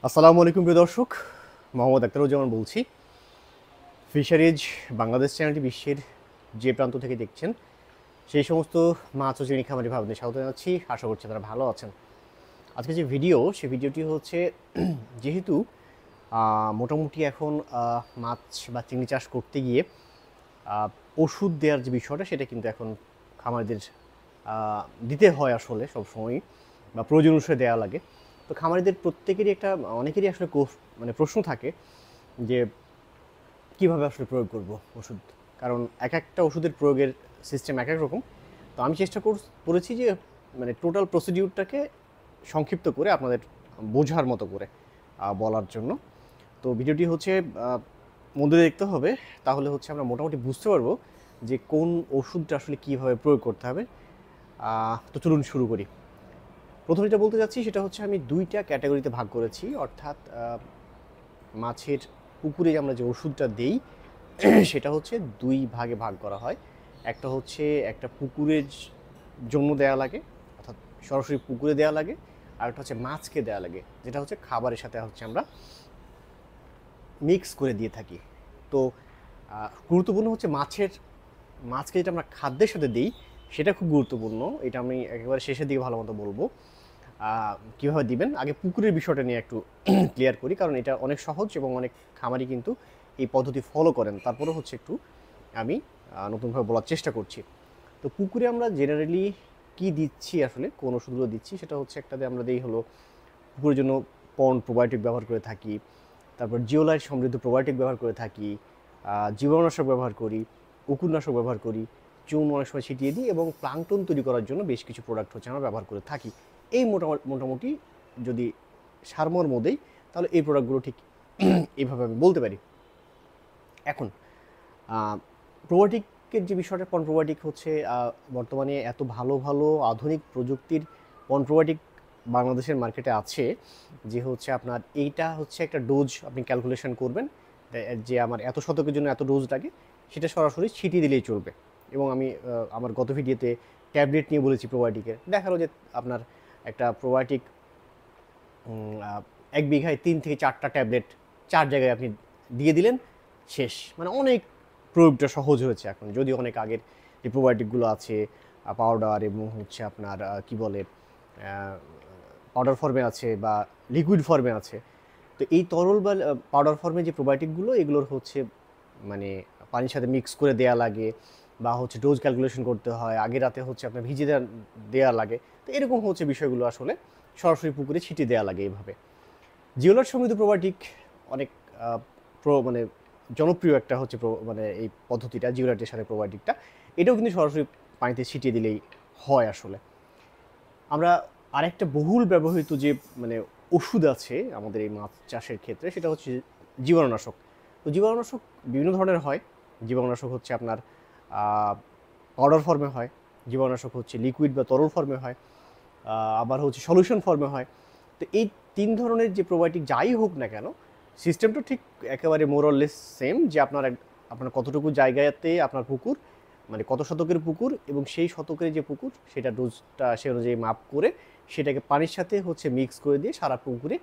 আসসালামু আলাইকুম প্রিয় দর্শক, মোহাম্মদ আখতারুজ্জামান বলছি। ফিশারিজ বাংলাদেশ চ্যানেলটি বিশ্বের যে প্রান্ত থেকে দেখছেন সেই সমস্ত মাছ ও চিংড়ি খামারি ভাবদের স্বাগত জানাচ্ছি। আশা করছি তারা ভালো আছেন। আজকে যে সেই ভিডিওটি হচ্ছে যেহেতু মোটামুটি এখন মাছ বা চিংড়ি চাষ করতে গিয়ে ওষুধ দেওয়ার যে বিষয়টা সেটা কিন্তু এখন খামারিদের দিতে হয় আসলে সবসময়ই, বা প্রয়োজন অনুসারে দেওয়া লাগে। তো খামারিদের প্রত্যেকেরই অনেকেরই আসলে প্রশ্ন থাকে যে কিভাবে আসলে প্রয়োগ করব ওষুধ, কারণ এক একটা ওষুধের প্রয়োগের সিস্টেম এক এক রকম। তো আমি চেষ্টা করেছি যে টোটাল প্রসিডিউরটাকে সংক্ষিপ্ত করে আপনাদের বোঝার মতো করে বলার জন্য। তো ভিডিওটি হচ্ছে মন দিয়ে দেখতে হবে, তাহলে হচ্ছে আমরা মোটামুটি বুঝতে পারবো যে কোন ওষুধটা আসলে কীভাবে প্রয়োগ করতে হবে। তো চলুন শুরু করি। প্রথমে যেটা বলতে যাচ্ছি সেটা হচ্ছে আমি দুইটা ক্যাটাগরিতে ভাগ করেছি, অর্থাৎ মাছের পুকুরে আমরা যে ওষুধটা দেই সেটা হচ্ছে দুই ভাগে ভাগ করা হয়। একটা হচ্ছে একটা পুকুরের জন্য দেয়া লাগে, অর্থাৎ সরাসরি পুকুরে দেয়া লাগে, আর একটা হচ্ছে মাছকে দেয়া লাগে, যেটা হচ্ছে খাবারের সাথে হচ্ছে আমরা মিক্স করে দিয়ে থাকি। তো গুরুত্বপূর্ণ হচ্ছে মাছকে যেটা আমরা খাদ্যের সাথে দিই সেটা খুব গুরুত্বপূর্ণ। এটা আমি একেবারে শেষের দিকে ভালো মতো বলবো। কীভাবে দিবেন, আগে পুকুরের বিষয়টা নিয়ে একটু ক্লিয়ার করি, কারণ এটা অনেক সহজ এবং অনেক খামারি কিন্তু এই পদ্ধতি ফলো করেন। তারপরেও হচ্ছে একটু আমি নতুনভাবে বলার চেষ্টা করছি। তো পুকুরে আমরা জেনারেলি কি দিচ্ছি, আসলে কোন ওষুধগুলো দিচ্ছি, সেটা হচ্ছে একটাতে আমরা দিই হলো পুকুরের জন্য প্রোবায়োটিক ব্যবহার করে থাকি, তারপর জিওলাইট সমৃদ্ধ প্রোবায়োটিক ব্যবহার করে থাকি, জীবাণুনাশক ব্যবহার করি, উকুরনাশক ব্যবহার করি, চুন অনেক সময় ছিটিয়ে দিই, এবং প্লাঙ্কটন তৈরি করার জন্য বেশ কিছু প্রোডাক্ট হচ্ছে আমরা ব্যবহার করে থাকি। এই মোটামুটি যদি সারমর্ম দেই তাহলে এই প্রোডাক্টগুলো ঠিক এইভাবে আমি বলতে পারি। এখন প্রোবায়োটিকের যে বিষয়টা, প্রোবায়োটিক হচ্ছে বর্তমানে এত ভালো ভালো আধুনিক প্রযুক্তির প্রোবায়োটিক বাংলাদেশের মার্কেটে আছে, যে হচ্ছে আপনার এইটা হচ্ছে একটা ডোজ আপনি ক্যালকুলেশন করবেন যে আমার এত শতকের জন্য এত ডোজ লাগে, সেটা সরাসরি ছিটিয়ে দিলেই চলবে। এবং আমি আমার গত ভিডিওতে ট্যাবলেট নিয়ে বলেছি প্রোবায়োটিকের, দেখালো যে আপনার একটা প্রোবায়োটিক 1 বিঘায় 3 থেকে 4টা ট্যাবলেট 4 জায়গায় আপনি দিয়ে দিলেন, শেষ। অনেক প্রয়োগটা সহজ হয়েছে এখন, যদিও অনেক আগের যে প্রোবায়োটিকগুলো আছে পাউডার এবং হচ্ছে আপনার কি বলে পাউডার ফর্মে আছে বা লিকুইড ফর্মে আছে। তো এই তরল বা পাউডার ফর্মে যে প্রোবায়োটিকগুলো, এগুলোর হচ্ছে পানির সাথে মিক্স করে দেয়া লাগে, বা হচ্ছে ডোজ ক্যালকুলেশন করতে হয়, আগে রাতে হচ্ছে আপনার ভিজিয়ে দেওয়া লাগে। তো এরকম হচ্ছে বিষয়গুলো আসলে সরাসরি পুকুরে ছিটিয়ে দেওয়া লাগে এইভাবে। জিওলাইট সমৃদ্ধ প্রোবায়োটিক অনেক জনপ্রিয় একটা হচ্ছে এই পদ্ধতিটা, জিওলাইটের সাথে প্রোবায়োটিকটা, এটাও কিন্তু সরাসরি পানিতে ছিটিয়ে দিলেই হয় আসলে। আমরা আরেকটা বহুল ব্যবহৃত যে ওষুধ আছে আমাদের এই মাছ চাষের ক্ষেত্রে, সেটা হচ্ছে জীবাণুনাশক। তো জীবাণুনাশক বিভিন্ন ধরনের হয়। জীবাণুনাশক হচ্ছে আপনার পাউডার ফর্মে হয়, জীবাণুনাশক হচ্ছে লিকুইড বা তরল ফর্মে হয়, আবার হচ্ছে সলিউশন ফর্মে হয়। তো এই 3 ধরনের যে প্রোবায়োটিক যাই হোক না কেন, সিস্টেমটা ঠিক একেবারে মোরলেস সেম, যে আপনার কতটুকু জায়গাতে আপনার পুকুর, কত শতকের পুকুর, এবং সেই শতকের যে পুকুর সেটা ডোজটা সে অনুযায়ী মাপ করে সেটাকে পানির সাথে হচ্ছে মিক্স করে দিয়ে সারা পুকুরে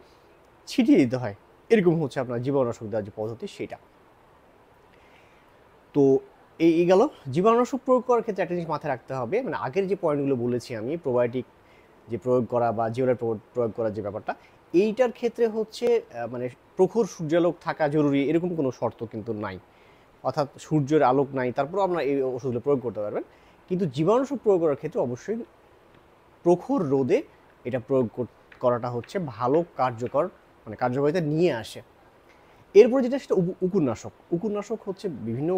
ছিটিয়ে দিতে হয়। এরকম হচ্ছে আপনার জীবাণুনাশক দেওয়ার যে পদ্ধতি সেটা। তো এই গেল জীবাণুনাশক প্রয়োগ করার ক্ষেত্রে একটা জিনিস মাথায় রাখতে হবে, আগের যে পয়েন্টগুলো বলেছি আমি, প্রোবায়োটিক যে প্রয়োগ করা বা জিওলাইট প্রয়োগ করার যে ব্যাপারটা, এইটার ক্ষেত্রে হচ্ছে প্রখর সূর্যালোক থাকা জরুরি এরকম কোনো শর্ত কিন্তু নাই। অর্থাৎ সূর্যের আলোক নাই, তারপরেও আপনারা এই ওষুধগুলো প্রয়োগ করতে পারবেন। কিন্তু জীবাণুনাশক প্রয়োগ করার ক্ষেত্রে অবশ্যই প্রখর রোদে এটা প্রয়োগ করাটা হচ্ছে ভালো কার্যকারিতা নিয়ে আসে। এরপরে যেটা সেটা উকুরনাশক হচ্ছে বিভিন্ন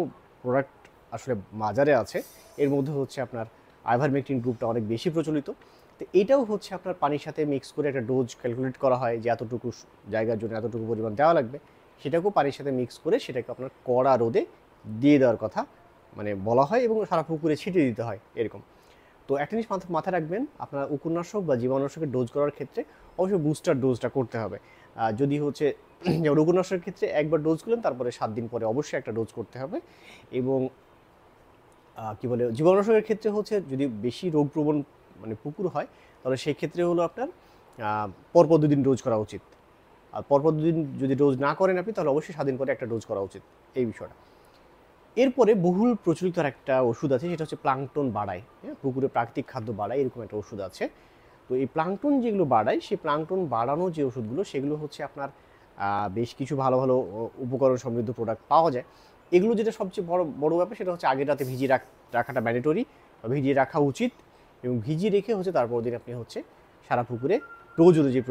প্রোডাক্ট আসলে বাজারে আছে। এর মধ্যে হচ্ছে আপনার আইভারমেকটিন গ্রুপটা অনেক বেশি প্রচলিত। তো এটাও হচ্ছে আপনার পানির সাথে মিক্স করে একটা ডোজ ক্যালকুলেট করা হয় যে এতটুকু জায়গার জন্য এতটুকু পরিমাণ দেওয়া লাগবে, সেটাকেও পানির সাথে মিক্স করে সেটাকে আপনার কড়া রোদে দিয়ে দেওয়ার কথা বলা হয়, এবং সারা পুকুরে ছিটিয়ে দিতে হয় এরকম। তো একটা জিনিস মাথায় রাখবেন, আপনার উকুরনাশক বা জীবাণুনাশকের ডোজ করার ক্ষেত্রে অবশ্যই বুস্টার ডোজটা করতে হবে। যদি হচ্ছে যেমন উকুরনাশকের ক্ষেত্রে একবার ডোজ করলেন, তারপরে 7 দিন পরে অবশ্যই একটা ডোজ করতে হবে। এবং কি বলে, জীবাণুনাশকের ক্ষেত্রে হচ্ছে যদি বেশি রোগপ্রবণ পুকুর হয়, তাহলে সেই ক্ষেত্রে হলো আপনার পরপর 2 দিন ডোজ করা উচিত। আর পরপর দুদিন যদি ডোজ না করেন আপনি, তাহলে অবশ্যই 7 দিন পরে একটা ডোজ করা উচিত, এই বিষয়টা। এরপরে বহুল প্রচলিত আর একটা ওষুধ আছে, সেটা হচ্ছে প্লাঙ্কটন বাড়ায়, হ্যাঁ, পুকুরে প্রাকৃতিক খাদ্য বাড়ায়, এরকম একটা ওষুধ আছে। তো এই প্লাঙ্কটন যেগুলো বাড়ায়, সেই প্লাঙ্কটন বাড়ানো যে ওষুধগুলো, সেগুলো হচ্ছে আপনার বেশ কিছু ভালো ভালো উপকরণ সমৃদ্ধ প্রোডাক্ট পাওয়া যায়। এগুলো যেটা সবচেয়ে বড় বড় ব্যাপার, সেটা হচ্ছে আগের রাতে ভিজিয়ে রাখাটা ম্যান্ডেটরি, বা ভিজিয়ে রাখা উচিত, এবং ভিজিয়ে রেখে হচ্ছে তারপর দিন আপনি হচ্ছে সারা পুকুরে ডোজ অনুযায়ী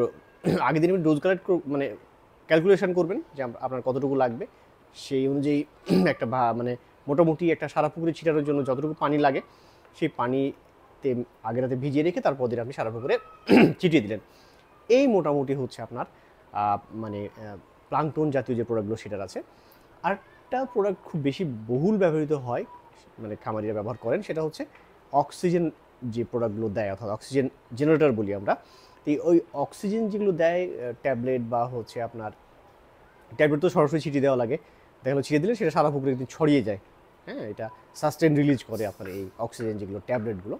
আগের দিন আপনি ডোজ মানে ক্যালকুলেশন করবেন যে আপনার কতটুকু লাগবে, সেই অনুযায়ী একটা মানে মোটামুটি একটা সারা পুকুরে ছিটানোর জন্য যতটুকু পানি লাগে, সেই পানিতে আগের রাতে ভিজিয়ে রেখে তারপর দিন আপনি সারা পুকুরে ছিটিয়ে দিলেন। এই মোটামুটি হচ্ছে আপনার মানে প্লাঙ্কটন জাতীয় যে প্রোডাক্টগুলো সেটার আছে। আরেকটা প্রোডাক্ট খুব বেশি বহুল ব্যবহৃত হয়, মানে খামারিরা ব্যবহার করেন, সেটা হচ্ছে অক্সিজেন যে প্রোডাক্টগুলো দেয়, অর্থাৎ অক্সিজেন জেনারেটর বলি আমরা। তো ওই অক্সিজেন যেগুলো দেয়, ট্যাবলেট বা হচ্ছে আপনার ট্যাবলেট তো সরাসরি ছিটিয়ে দেওয়া লাগে, দেখা গেলো ছিটিয়ে দিলে সেটা সারা পুকুরে একদিন ছড়িয়ে যায়, হ্যাঁ, এটা সাস্টেন রিলিজ করে আপনার এই অক্সিজেন যেগুলো ট্যাবলেটগুলো।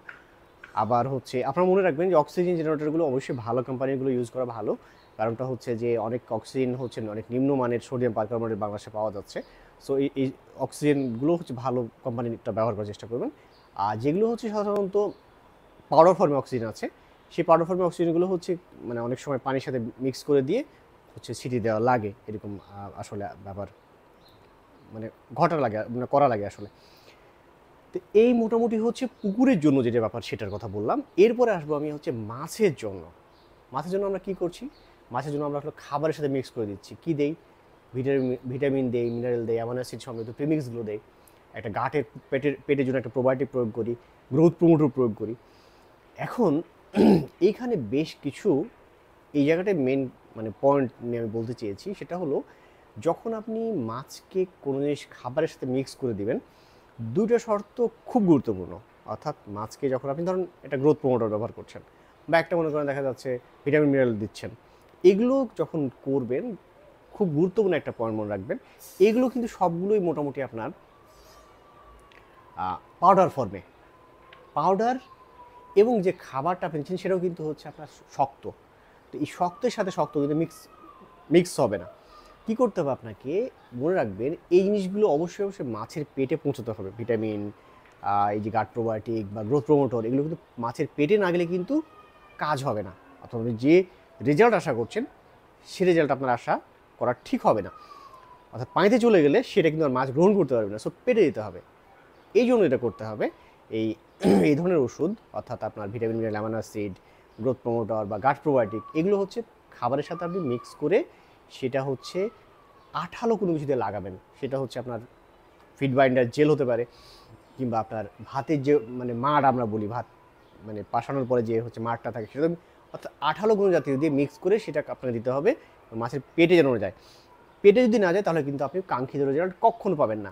আবার হচ্ছে আপনারা মনে রাখবেন যে অক্সিজেন জেনারেটরগুলো অবশ্যই ভালো কোম্পানিগুলো ইউজ করা ভালো, কারণটা হচ্ছে যে অনেক অক্সিজেন হচ্ছে অনেক নিম্নমানের সোডিয়াম পারকার্বনেট বাংলাদেশে পাওয়া যাচ্ছে। সো এই অক্সিজেনগুলো হচ্ছে ভালো কোম্পানিটা ব্যবহার করার চেষ্টা করবেন। আর যেগুলো হচ্ছে সাধারণত পাউডার ফর্মে অক্সিজেন আছে, সেই পাউডার ফর্মে অক্সিজেনগুলো হচ্ছে মানে অনেক সময় পানির সাথে মিক্স করে দিয়ে হচ্ছে ছিটিয়ে দেওয়া লাগে, এরকম আসলে ব্যাপার মানে করা লাগে আসলে। তো এই মোটামুটি হচ্ছে পুকুরের জন্য যেটা ব্যাপার সেটার কথা বললাম। এরপরে আসবো আমি হচ্ছে মাছের জন্য। মাছের জন্য আমরা কি করছি? মাছের জন্য আমরা আসলে খাবারের সাথে মিক্স করে দিচ্ছি। কি দেই? ভিটামিন দেই, মিনারেল দেই, অ্যামাইনো অ্যাসিড সমৃদ্ধ প্রিমিক্সগুলো দেই। একটা পেটের জন্য একটা প্রোবায়োটিক প্রয়োগ করি, গ্রোথ প্রমোটর প্রয়োগ করি। এখন এইখানে বেশ কিছু এই জায়গাটায় মেন মানে পয়েন্ট নিয়ে আমি বলতে চেয়েছি, সেটা হলো যখন আপনি মাছকে কোনো জিনিস খাবারের সাথে মিক্স করে দিবেন, দুইটা শর্ত খুব গুরুত্বপূর্ণ। অর্থাৎ মাছকে যখন আপনি ধরুন একটা গ্রোথ প্রমোটার ব্যবহার করছেন, বা একটা মনে করেন দেখা যাচ্ছে ভিটামিন মিনারেল দিচ্ছেন, এগুলো যখন করবেন, খুব গুরুত্বপূর্ণ একটা পয়েন্ট মনে রাখবেন, এগুলো কিন্তু সবগুলোই মোটামুটি আপনার পাউডার ফর্মে। পাউডার এবং যে খাবারটা আপনি নিচ্ছেন সেটাও কিন্তু হচ্ছে আপনার শক্ত। তো এই শক্তের সাথে শক্ত কিন্তু মিক্স হবে না। কী করতে হবে আপনাকে? মনে রাখবেন এই জিনিসগুলো অবশ্যই অবশ্যই মাছের পেটে পৌঁছতে হবে। ভিটামিন, এই যে গাট প্রোবায়োটিক বা গ্রোথ প্রমোটর, এগুলো কিন্তু মাছের পেটে না গেলে কিন্তু কাজ হবে না, অথবা আপনি যে রেজাল্ট আশা করছেন সে রেজাল্ট আপনার আশা করা ঠিক হবে না। অর্থাৎ পানিতে চলে গেলে সেটা কিন্তু আর মাছ গ্রহণ করতে পারবে না, সো পেটে দিতে হবে। এই জন্য এটা করতে হবে। এই ধরনের ওষুধ, অর্থাৎ আপনার vitamin mineral amino acid, growth promoter বা গাট প্রোবায়োটিক, এগুলো হচ্ছে খাবারের সাথে আপনি মিক্স করে সেটা হচ্ছে আঠালো কোনো কিছু দিয়ে লাগাবেন। সেটা হচ্ছে আপনার ফিড বাইন্ডার জেল হতে পারে, কিংবা আপনার ভাতের যে মানে মাড় আমরা বলি, ভাত মানে পাশানোর পরে যে হচ্ছে মাড়টা থাকে, সেটা অর্থাৎ আঠালো কোনো জাতীয় দিয়ে মিক্স করে সেটা আপনাকে দিতে হবে মাছের পেটে যেন যায়। পেটে যদি না যায় তাহলে কিন্তু আপনি কাঙ্ক্ষিত রেজাল্ট কখনো পাবেন না,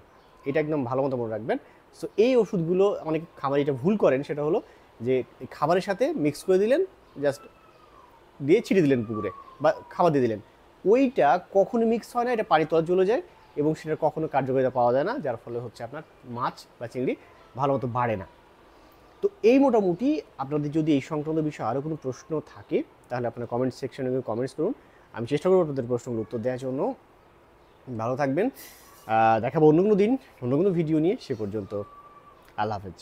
এটা একদম ভালো মতো মনে রাখবেন। সো এই ওষুধগুলো অনেক খামারি এটা ভুল করেন, সেটা হলো যে খাবারের সাথে মিক্স করে দিলেন, জাস্ট দিয়ে ছিটিয়ে দিলেন পুকুরে, বা খাবার দিয়ে দিলেন, ওইটা কখনো মিক্স হয় না, এটা পানি তলা চলে যায় এবং সেটার কখনো কার্যকারিতা পাওয়া যায় না, যার ফলে হচ্ছে আপনার মাছ বা চিংড়ি ভালো মতো বাড়ে না। তো এই মোটামুটি আপনাদের যদি এই সংক্রান্ত বিষয়ে আরও কোনো প্রশ্ন থাকে তাহলে আপনার কমেন্ট সেকশনে কমেন্টস করুন, আমি চেষ্টা করবো আপনাদের প্রশ্নগুলো উত্তর দেওয়ার জন্য। ভালো থাকবেন, দেখাবো অন্য কোনো দিন অন্য কোনো ভিডিও নিয়ে। সে পর্যন্ত আল্লাহ হাফেজ।